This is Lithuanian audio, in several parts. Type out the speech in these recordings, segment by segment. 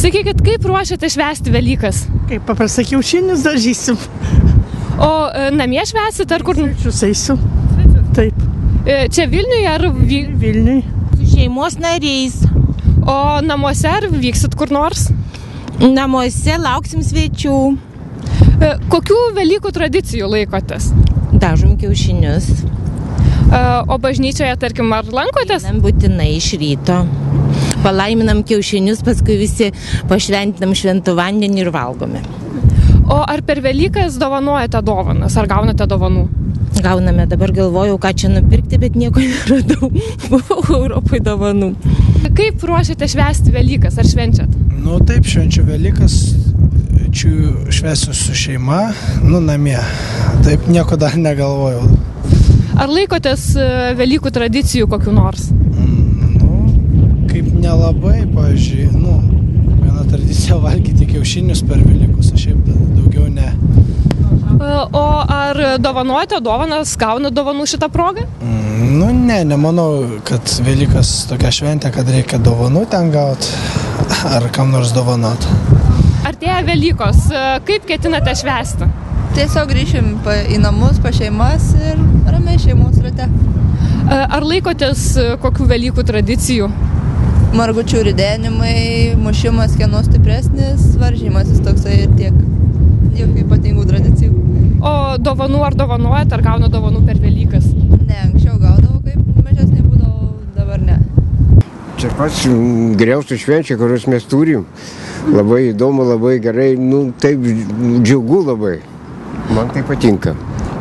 Sakykit, kaip ruošiate švęsti Velykas? Kaip paprastai kiaušinius dažysim. O namie švęsit ar kur? Svečius eisiu. Taip. Čia Vilniuje ar Vilniui? Su šeimos nariais. O namuose ar vyksit kur nors? Namuose lauksim svečių. Kokių Velykų tradicijų laikotės? Dažom kiaušinius. O bažnyčioje, tarkim, ar lankotės? Einam būtinai iš ryto. Palaiminam kiaušinius, paskui visi pašventinam šventų vandenį ir valgome. O ar per Velykas dovanojate dovanas? Ar gaunate dovanų? Gauname, dabar galvojau, ką čia nupirkti, bet nieko neradau. Buvau Europai dovanų. Kaip ruošiate švęsti Velykas? Ar švenčiat? Nu taip, švenčiu Velykas, švęsiu su šeima, namie. Taip, nieko dar negalvojau. Ar laikotės Velykų tradicijų kokių nors? Kaip nelabai, pavyzdžiui, viena tradicija valgyti kiaušinius per Velykus, o šiaip daugiau ne. O ar dovanojate dovanas, gauna dovanų šitą progą? Ne, nemanau, kad Velykas tokia šventė, kad reikia dovanų ten gauti, ar kam nors dovanot. Artėja Velykos, kaip ketinate švęsti? Tiesiog grįšim į namus, pa šeimas ir ramiai šeimos rate. Ar laikotės kokių Velykų tradicijų? Margučių ridenimai, mušimas kieno stipresnis, varžymasis toksai ir tiek. Jokių ypatingų tradicijų. O dovanų ar dovanojat, ar gauna dovanų per Velykas? Ne, anksčiau gaudavau, kaip mažesnė būdavau, dabar ne. Čia pats geriausių švenčių, kuriuos mes turim. Labai įdomu, labai gerai, taip džiugu labai. Man tai patinka.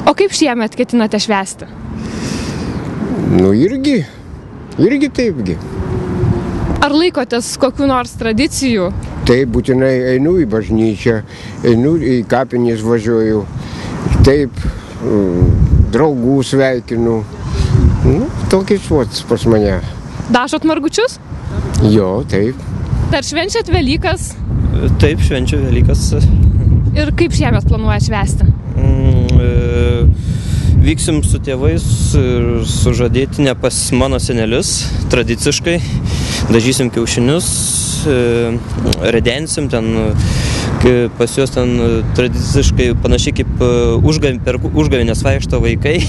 O kaip šiemet ketinate švęsti? Irgi taipgi. Ar laikotės kokių nors tradicijų? Taip, būtinai einu į bažnyčią, einu į kapines važiuoju, taip, draugų sveikinu. Tokiais pas mane. Dažot margučius? Jo, taip. Dar švenčiat Velykas? Taip, švenčiu Velykas. Ir kaip šiemet planuojat švęsti? Vyksim su tėvais ir su žadėtine pas mano senelius, tradiciškai. Dažysim kiaušinius, redensim ten, pas juos ten tradiciškai panašiai kaip per užgavėnes vaikšto vaikai.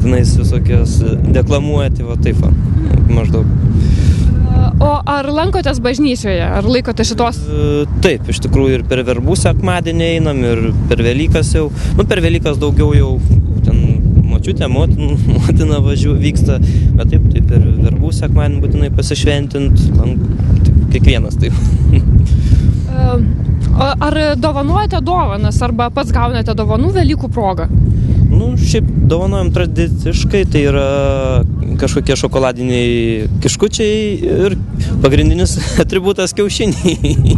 Tenais visokios deklamuoti, taip maždaug. O ar lankotės bažnyčioje? Ar laikote šitos? Taip, iš tikrųjų ir per verbų sekmadienį einam, ir per Velykas jau. Per Velykas daugiau jau ten močiutė, motina vyksta, bet taip per verbų sekmadienį būtinai pasišventint, kiekvienas taip. Ar dovanojate dovanas, arba pats gaunate dovanų Velykų progą? Šiaip dovanojam tradiciškai, tai yra kažkokie šokoladiniai kiškučiai ir pagrindinis atributas kiaušiniai.